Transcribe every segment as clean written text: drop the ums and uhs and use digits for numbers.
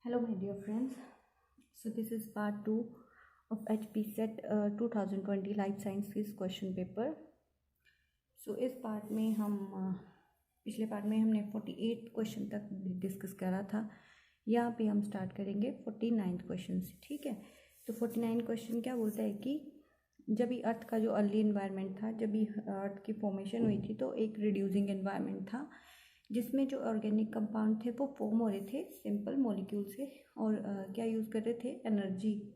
Hello, my dear friends. So, this is part 2 of HP Set 2020 Life Science Quiz question paper. So, इस part में हम पिछले part में हमने 48 question तक डिस्कस करा था। यहाँ पे हम स्टार्ट करेंगे 49th क्वेश्चन से। ठीक है, तो 49 क्वेश्चन क्या बोलता है कि जब भी अर्थ का जो अर्ली इन्वायरमेंट था, जब भी अर्थ की फॉर्मेशन हुई थी, तो एक रिड्यूसिंग इन्वायरमेंट था जिसमें जो ऑर्गेनिक कंपाउंड थे वो फॉर्म हो रहे थे सिंपल मॉलिक्यूल से। और क्या यूज़ कर रहे थे? एनर्जी,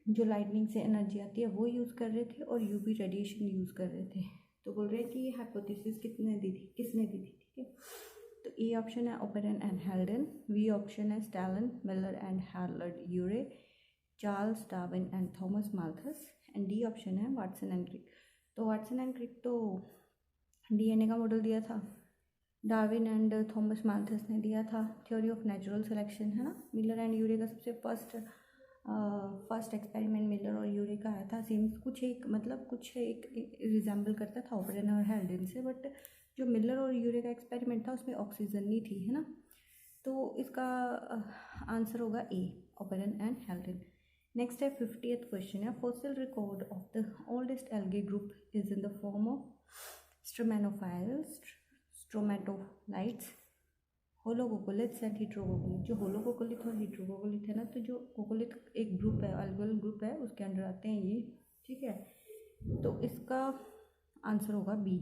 जो लाइटनिंग से एनर्जी आती है वो यूज़ कर रहे थे और यूवी रेडिएशन यूज़ कर रहे थे। तो बोल रहे हैं कि ये हाइपोथेसिस किसने दी थी? ठीक है, तो ए ऑप्शन है Oparin and Haldane, B option है Stallan, Miller and Harold Urey, Charles Darwin and Thomas Malthus, and D option है वाटसन एंड क्रिक। तो वाटसन एंड क्रिक तो डीएनए का मॉडल दिया था, डार्विन एंड थॉमस माल्थस ने दिया था थ्योरी ऑफ नेचुरल सिलेक्शन, है ना। मिलर एंड यूरे का सबसे फर्स्ट एक्सपेरिमेंट मिलर और यूरे का आया था। सेम कुछ एक रिजेंबल करता था ओपेरन और हेल्डन से, बट जो मिलर और यूरे का एक्सपेरिमेंट था उसमें ऑक्सीजन नहीं थी, है ना। तो इसका आंसर होगा A, Oparin and Haldane. Next है 50th क्वेश्चन है, fossil record of the oldest algae group is in the form of stromenophiles, stromatolites, holococcoliths and heterococcolith. जो होलोकोकोलिथ और हीट्रोकोकोलिथ है ना, तो जो कोकोलिथ एक ग्रुप है, अल्गोल ग्रुप है, उसके अंडर आते हैं ये। ठीक है, तो इसका आंसर होगा बी,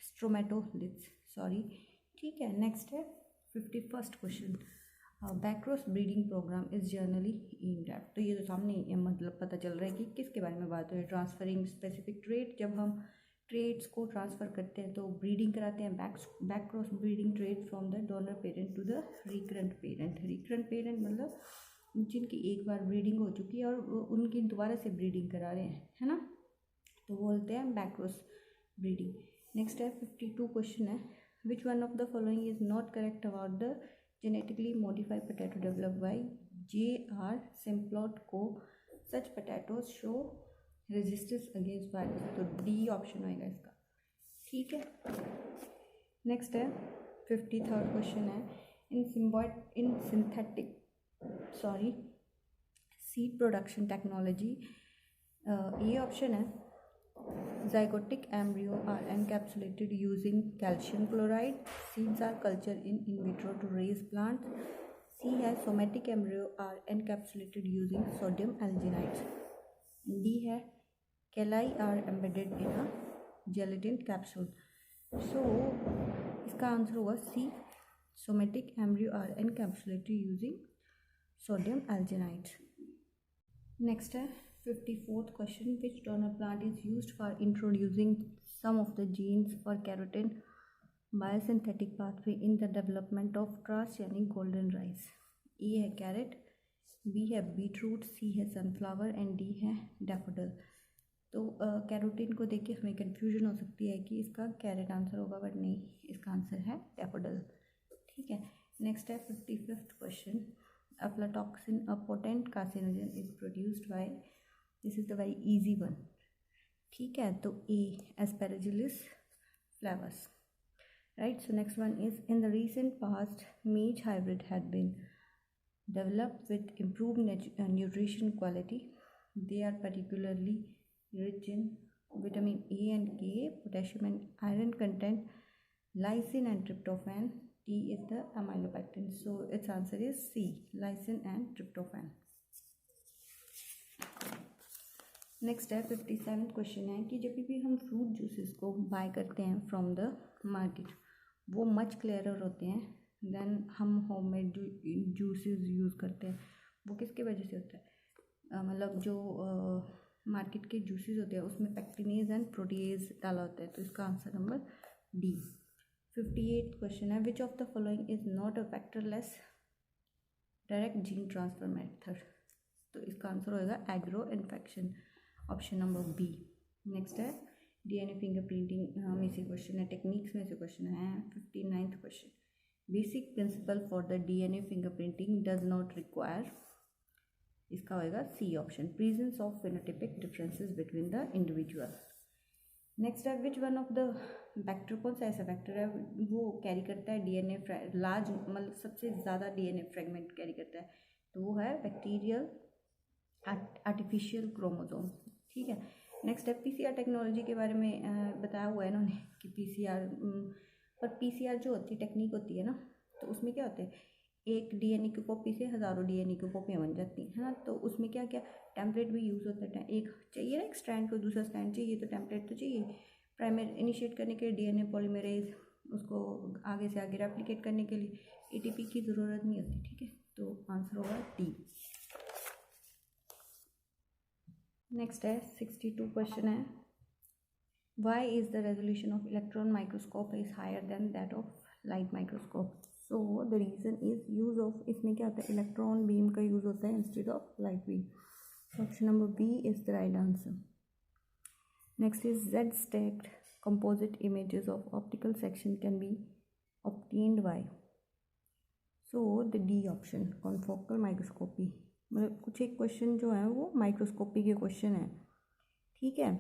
स्ट्रोमेटोलिथ्स, सॉरी। ठीक है, नेक्स्ट है 51st question, backcross breeding program is generally aimed at. तो ये तो सामने मतलब पता चल रहा है कि किसके बारे में बात हो रही है। ट्रांसफरिंग स्पेसिफिक ट्रेट, जब हम ट्रेड्स को ट्रांसफ़र करते हैं तो ब्रीडिंग कराते हैं, back cross breeding trait from the donor parent to the recurrent parent. Recurrent parent मतलब जिनकी एक बार ब्रीडिंग हो चुकी है और उनकी दोबारा से ब्रीडिंग करा रहे हैं, है ना, तो बोलते हैं बैक क्रॉस ब्रीडिंग। नेक्स्ट है 52 क्वेश्चन है, which one of the following is not correct about the genetically modified potato developed by J.R. Simplot को, such potatoes show resistance against virus. तो डी ऑप्शन होएगा इसका। ठीक है, नेक्स्ट है 53rd question है, in synthetic seed production technology, ये option है zygotic embryo are encapsulated using calcium chloride, seeds are cultured in vitro to raise plants, C है somatic embryo are encapsulated using sodium alginate, D है calli are embedded in a gelatin capsule। So इसका answer होगा C, somatic embryo are encapsulated using sodium alginate। Next है 54th question, which donor plant is used for introducing some of the genes for carotene biosynthetic pathway in the development of transgenic golden rice. A है carrot, B है beetroot, C है sunflower and D है daffodil. तो carotene को देख के हमें confusion हो सकती है कि इसका कैरेट आंसर होगा, बट नहीं, इसका आंसर है डैफोडिल। ठीक है, नेक्स्ट है 55th question, aflatoxin, a potent carcinogen, is produced by, this is the very easy one। ठीक है, तो A, Aspergillus flavus, right। So next one is, in the recent past maize hybrid had been developed with improved nutrition quality. They are particularly rich in vitamin A and K, potassium and iron content, lysine and tryptophan, T is the amylopectin। So its answer is C, lysine and tryptophan। Next है 57th question है कि जब भी हम fruit juices को bye करते हैं from the market, वो मच क्लियरर होते हैं देन हम होममेड जूसेस यूज़ करते हैं। वो किसके वजह से होता है? मतलब जो मार्केट के जूसेस होते हैं उसमें पैक्टिनेज एंड प्रोटीएज डाला होता है। तो इसका answer number D. 58th question है, which of the following is not a vectorless direct gene transfer method. तो इसका आंसर होएगा agro infection, option number B. Next है डीएनए फिंगरप्रिंटिंग में से क्वेश्चन है, टेक्निक्स में से क्वेश्चन है। 59th question, basic principle for the DNA fingerprinting does not require, इसका होएगा C option, presence of phenotypic differences between the individual. Next है, which one of the vector कौन सा ऐसा वेक्टर है वो कैरी करता है डीएनए लार्ज, मतलब सबसे ज़्यादा डीएनए फ्रेगमेंट कैरी करता है, तो वो है बैक्टीरियल आर्टिफिशियल क्रोमोसोम। ठीक है, नेक्स्ट है पीसीआर टेक्नोलॉजी के बारे में बताया हुआ है इन्होंने कि पीसीआर, पर पीसीआर जो होती है टेक्निक होती है ना, तो उसमें क्या होता है, एक डीएनए की कॉपी से हज़ारों डीएनए की कॉपियाँ बन जाती हैं, है ना। तो उसमें क्या क्या टेम्पलेट भी यूज़ होता है, एक चाहिए ना, एक स्ट्रैंड को दूसरा स्ट्रैंड चाहिए, तो टेम्पलेट तो चाहिए। प्राइमर इनिशिएट करने के लिए डीएनए पॉलीमरेज, उसको आगे से आगे रेप्लिकेट करने के लिए एटीपी की ज़रूरत नहीं होती। ठीक है, तो आंसर होगा डी। नेक्स्ट है 62 क्वेश्चन है, why is the resolution of electron microscope is higher than that of light microscope. So the reason is use of, इसमें क्या होता है, इलेक्ट्रॉन बीम का यूज़ होता है instead of light beam. Option number B is the right answer. Next is Z stacked composite images of optical section can be obtained by, so the D option confocal microscopy। मतलब कुछ एक question जो है वो microscopy के question है। ठीक है,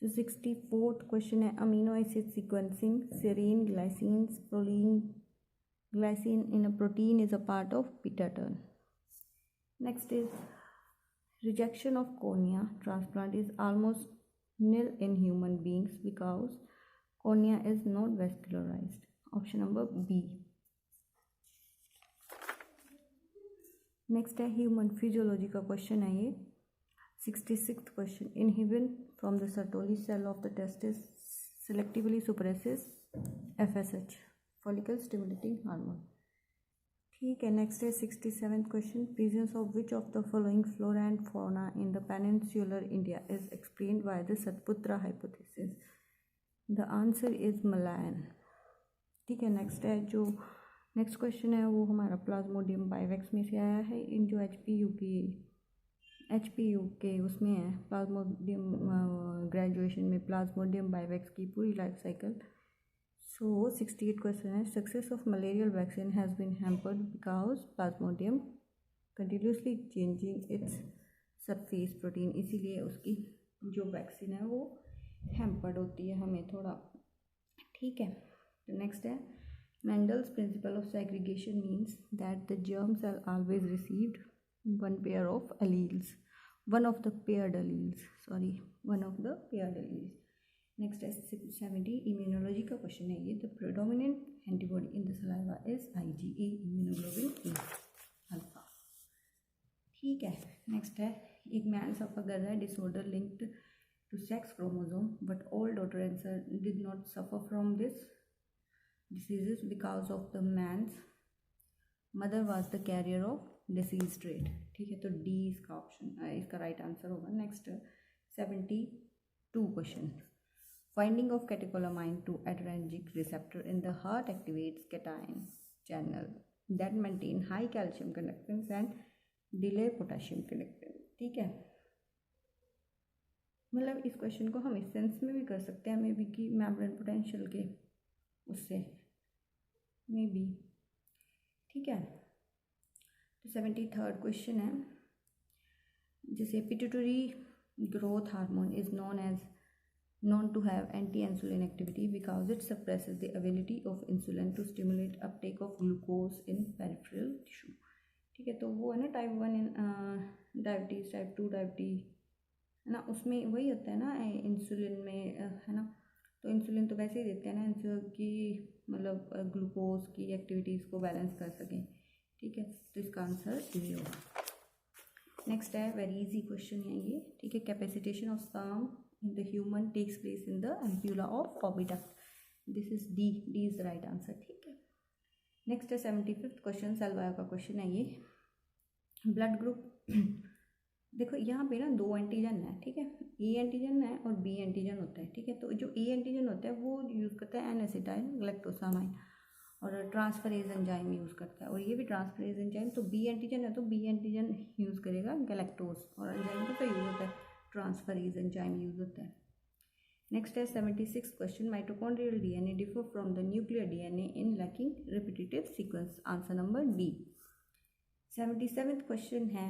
तो 64th क्वेश्चन है, amino acid sequencing serine glycine proline glycine in a protein is a part of beta turn. Next is rejection of cornea transplant is almost nil in human beings because cornea is not vascularized. Option number B. Next है human physiology का question है ये, 66th question, inhibin from the Sertoli cell of the testis selectively suppresses FSH, follicle stimulating hormone। ठीक है, next है 67th question, presence of which of the following flora and fauna in the peninsular India is explained by the Satpura hypothesis. The answer is Malayan. ठीक है, next है जो next question है वो हमारा प्लाज्मोडियम बाइवैक्स में से आया है, इन जो एचपीयू के उसमें है प्लाज्मोडियम ग्रेजुएशन में प्लाज्मोडियम बाइवैक्स की पूरी लाइफ साइकिल। So 68 question है, success of malarial vaccine has been hampered because Plasmodium continuously changing its surface protein, इसीलिए उसकी जो वैक्सीन है वो हैम्पर्ड होती है हमें थोड़ा। ठीक है, तो नेक्स्ट है Mendel's principle of segregation means that the germ cell always received one of the paired alleles। Next है 70 इम्यूनोलॉजी का क्वेश्चन है ये, the predominant antibody in the saliva is IgA immunoglobulin A alpha. ठीक है, next है एक man सफर कर रहा है disorder linked to sex chromosome but all daughter and son did not suffer from this diseases because of the man's mother was the carrier of disease trait. ठीक है, तो डी इसका ऑप्शन इसका राइट आंसर होगा। Next 72 question, Finding of catecholamine to adrenergic receptor in the heart activates cation channel that maintain high calcium conductance and delay potassium conductance। ठीक है, मतलब इस क्वेश्चन को हम इस सेंस में भी कर सकते हैं मे बी कि मेम्ब्रेन पोटेंशियल के उससे मे बी। ठीक है, तो 73rd क्वेश्चन है, जैसे pituitary growth hormone is known to have anti-insulin activity because it suppresses the ability of insulin to stimulate uptake of glucose in peripheral tissue। ठीक है, तो वो है ना टाइप 1 डायबिटीज़, टाइप 2 डायबिटीज़ है ना, उसमें वही होता है ना इंसुलिन में है ना, तो इंसुलिन तो वैसे ही देते हैं ना इंसुलिन की, मतलब ग्लूकोज की एक्टिविटीज़ को बैलेंस कर सकें। ठीक है, तो इसका आंसर ये होगा। नेक्स्ट है वेरी इजी क्वेश्चन है ये। ठीक है, capacitation of sperm in the human takes place in the ampulla of oviduct। this is D is the right answer। ठीक है, नेक्स्ट है 75th क्वेश्चन, सेल बायो का क्वेश्चन है ये, ब्लड ग्रुप देखो यहाँ पे ना दो एंटीजन है। ठीक है, ए एंटीजन है और बी एंटीजन होता है। ठीक है, तो जो ए एंटीजन होता है वो यूज़ करता है एन-एसिटाइल ग्लैक्टोसामाइन और ट्रांसफरेज एंजाइम यूज़ करता है, और ये भी ट्रांसफरेज एंजाइम, तो बी एंटीजन है तो बी एंटीजन यूज़ करेगा गैलेक्टोज, और एंजाइम का यूज़ होता है ट्रांसफरेज एंजाइम यूज होता है। नेक्स्ट है 76 question, mitochondrial DNA differ from the nuclear DNA in lacking repetitive sequence. Answer number D. 77th question है,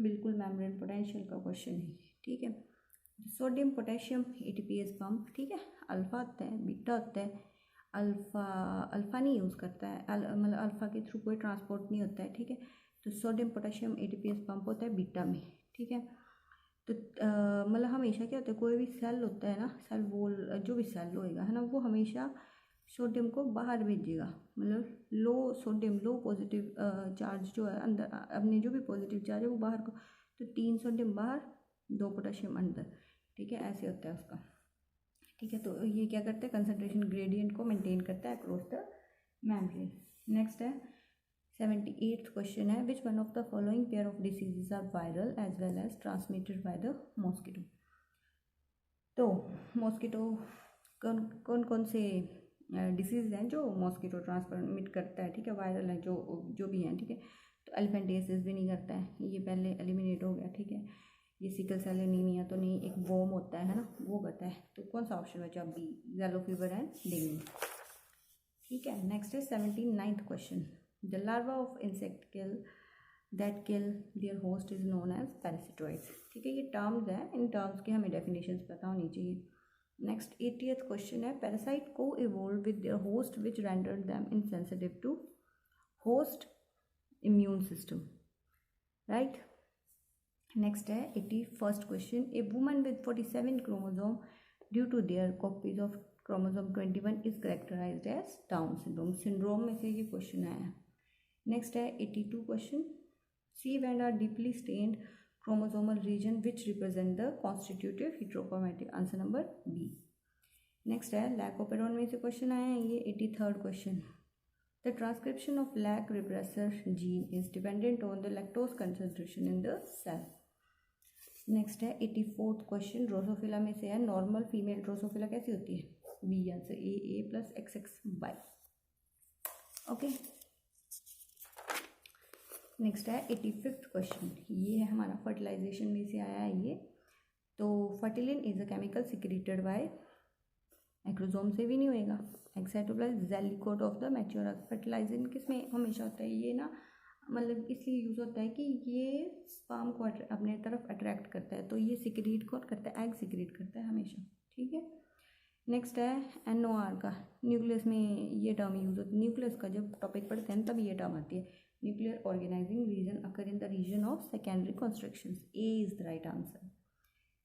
बिल्कुल मेम्ब्रेन पोटेंशियल का क्वेश्चन है। ठीक है, सोडियम पोटेशियम ATPase पम्प, ठीक है। अल्फ़ा होता है, बीटा होता है। अल्फ़ा नहीं यूज़ करता है, मतलब अल्फ़ा के थ्रू कोई ट्रांसपोर्ट नहीं होता है, ठीक है। तो सोडियम पोटेशियम ATPase पम्प होता है बीटा में, ठीक है। तो मतलब हमेशा क्या होता है, कोई भी सेल होता है ना, सेल वॉल जो भी सेल होएगा है ना, वो हमेशा सोडियम को बाहर भेजेगा, मतलब लो सोडियम, लो पॉजिटिव चार्ज जो है अंदर, अपने जो भी पॉजिटिव चार्ज है वो बाहर को, तो 3 सोडियम बाहर 2 पोटेशियम अंदर, ठीक है, ऐसे होता है उसका, ठीक है। तो ये क्या करता है, कंसंट्रेशन ग्रेडियंट को मेंटेन करता है अक्रॉस द मेम्ब्रेन। नेक्स्ट है 78th क्वेश्चन है, which one of the following pair of diseases are viral as well as transmitted by the mosquito. तो मॉस्किटो कौन कौन से डिसीज हैं जो मॉस्किटो ट्रांसमिट करता है, ठीक है, वायरल है जो भी हैं, ठीक है। तो एलिफेंटियासिस भी नहीं करता है, ये पहले एलिमिनेट हो गया, ठीक है। ये सिकल सेल एनीमिया तो नहीं, एक वोम होता है ना, वो करता है। तो कौन सा ऑप्शन बचा, B, yellow fever and dengue, ठीक है। नेक्स्ट है 79th question, the larva of insect that kill their host is known as parasitoids, ठीक है। ये टर्म्स हैं, इन टर्म्स की हमें डेफिनेशंस पता होनी चाहिए। नेक्स्ट 80th क्वेश्चन है, पैरासाइट को evolve with their host which rendered them insensitive to host immune system, right. Next है 81st question, a woman with 47 chromosome due to their copies of chromosome 21 is characterized as Down syndrome. Syndrome में से ये question आया है। Next है 82 question, C band are deeply stained chromosomal region which represent the constitutive heterochromatic, answer number B. Next है lac operon में से question आया है, ये 83rd question, the transcription of lac repressor gene is dependent on the lactose concentration in the cell. Next है 84th question, Drosophila में से है, नॉर्मल फीमेल ड्रोसोफिला कैसी होती है, बी आंसर, ए प्लस XXY, ओके। नेक्स्ट है 85th क्वेश्चन, ये है हमारा फर्टिलाइजेशन में से आया है ये। तो fertilin is a chemical secreted by, acrosome से भी नहीं होएगा, exocytoplasm zygote of the mature. Fertilization किस में हमेशा होता है, ये ना मतलब इसलिए यूज़ होता है कि ये स्पर्म को अपने तरफ अट्रैक्ट करता है, तो ये सिक्रेट कौन करता है, एग सिक्रेट करता है हमेशा, ठीक है। नेक्स्ट है NOR का, न्यूक्लियस में ये टर्म यूज़ होती है, न्यूक्लियस का जब टॉपिक पढ़ते हैं तब ये टर्म आती है, nuclear organizing region occur in the region of secondary constructions, A is the right answer.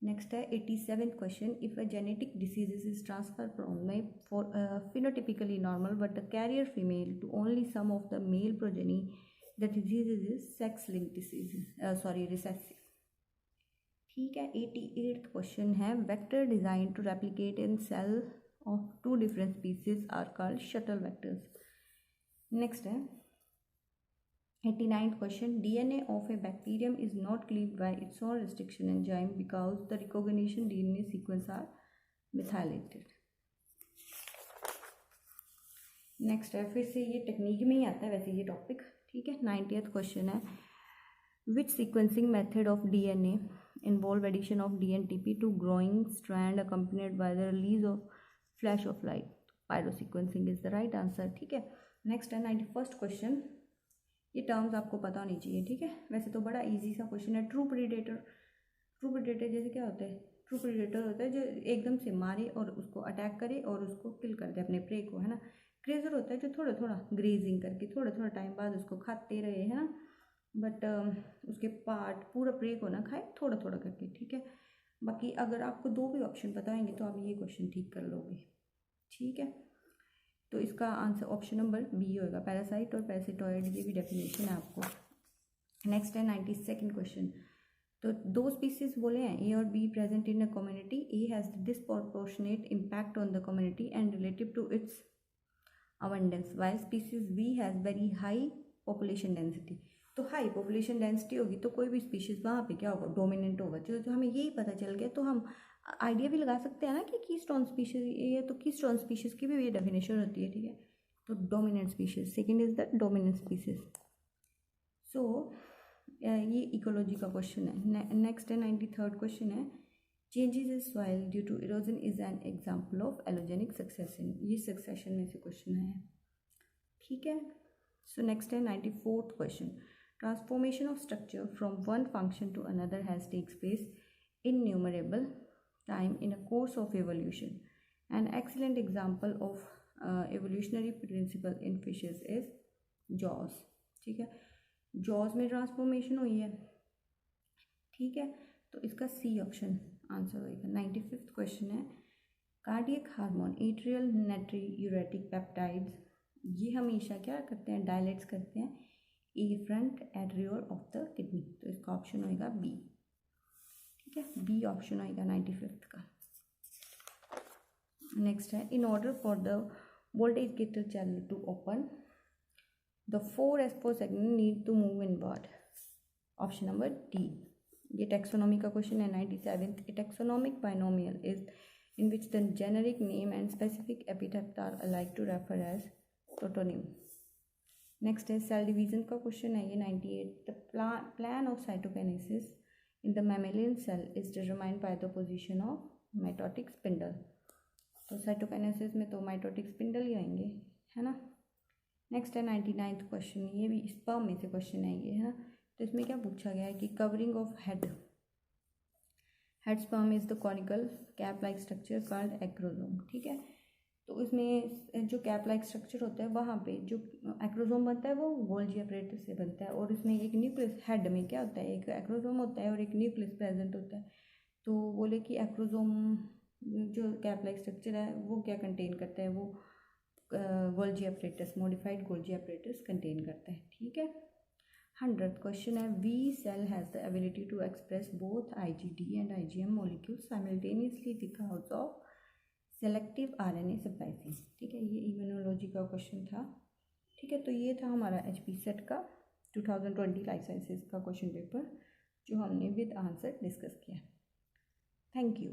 Next है 87th question, if a genetic disease is transferred from for phenotypically normal but the carrier female to only some of the male progeny, the disease is sex linked disease, recessive, ठीक है। 88th question है, vector designed to replicate in cell of two different species are called shuttle vectors. Next है 89th question, DNA of a bacterium is not cleaved by its own restriction enzyme because the recognition DNA sequence are methylated. Next है, फिर से ये technique में ही आता है वैसे ये टॉपिक, ठीक है। 90th क्वेश्चन है, which sequencing method of DNA involve addition of DNTP to growing strand accompanied by the release of flash of light, pyrosequencing is the right answer, ठीक है। नेक्स्ट है 91st क्वेश्चन, ये terms आपको पता होनी चाहिए, ठीक है। वैसे तो बड़ा इजी सा क्वेश्चन है। ट्रू प्रीडेटर जैसे क्या होता है, ट्रू प्रीडेटर होता है जो एकदम से मारे और उसको अटैक करे और उसको किल कर दे अपने प्रे को, है ना। ग्रेजर होता है जो थोड़ा थोड़ा ग्रेजिंग करके थोड़ा टाइम बाद उसको खाते रहे, है ना, बट उसके पार्ट पूरा प्रे को ना खाए, थोड़ा थोड़ा करके, ठीक है। बाकी अगर आपको दो भी ऑप्शन पता होंगे तो आप ये क्वेश्चन ठीक कर लोगे, ठीक है। तो इसका आंसर ऑप्शन नंबर बी होगा, पैरासाइट और पैरासिटॉइड, ये भी डेफिनेशन है आपको। नेक्स्ट है 92nd क्वेश्चन, तो दो स्पीसीज बोले हैं, ए और B present in a community, A has disproportionate impact on the community and relative to its abundance, while species B has very high population density. तो high population density होगी तो कोई भी स्पीशीज़ वहाँ पे क्या होगा, डोमिनेंट होगा। जो हमें यही पता चल गया तो हम आइडिया भी लगा सकते हैं ना कि कीस्टोन स्पीशीज ये, तो कीस्टोन स्पीशीज की भी ये डेफिनेशन होती है, ठीक है। तो dominant species, second is the dominant species. So ये इकोलॉजी का क्वेश्चन है। नेक्स्ट है 93rd क्वेश्चन है, changes in soil due to erosion is an example of allogenic succession, ये सक्सेशन में से क्वेश्चन है, ठीक है। सो नेक्स्ट है 94th question, transformation of structure from one function to another has takes place innumerable time in a course of evolution. An excellent example of evolutionary principle in fishes is jaws. ठीक है, jaws में transformation हुई है, ठीक है, तो इसका C option answer होएगा। 95th क्वेश्चन है, कार्डियक हार्मोन एट्रियल नाट्रियूरेटिक पेप्टाइड्स ये हमेशा क्या करते हैं, डायलेट्स करते हैं affront arteriole of the kidney, तो इसका ऑप्शन होएगा बी। ठीक है, बी ऑप्शन होएगा 95th का। नेक्स्ट है, in order for the voltage gater channel to open the 4 S4 segment need to move inward, option number D. ये टैक्सोनॉमी का क्वेश्चन है। 97th, a taxonomic binomial is in which the generic name and specific epithet are alike to refer as protonym. Next है cell division का question है ये 98. The plan of cytokinesis in the mammalian cell is determined by the position of mitotic spindle. तो cytokinesis में तो mitotic spindle ही आएंगे, है ना। नेक्स्ट है 99th क्वेश्चन, ये भी स्पर्म में से क्वेश्चन है ये, है ना। तो इसमें क्या पूछा गया है कि covering of head sperm is the conical cap like structure called acrosome. ठीक है, तो इसमें जो कैप लाइक स्ट्रक्चर होता है वहाँ पे जो एक्रोजोम बनता है वो गोल्जी अपरेटस से बनता है, और इसमें एक न्यूक्लियस, हेड में क्या होता है, एक एक्रोजोम होता है और एक न्यूक्लियस प्रेजेंट होता है। तो बोले कि एक्रोजोम जो कैप लाइक स्ट्रक्चर है वो क्या कंटेन करता है, वो Golgi apparatus, modified Golgi apparatus contain करता है। ठीक है। 100th क्वेश्चन है, B cell has the ability to express both IgD and IgM molecule simultaneously because of selective RNA splicing. ठीक है, ये इम्यूनोलॉजी का क्वेश्चन था। ठीक है, तो ये था हमारा HP सेट का 2020 लाइफ साइंसेज का क्वेश्चन पेपर जो हमने विद आंसर डिस्कस किया। Thank you.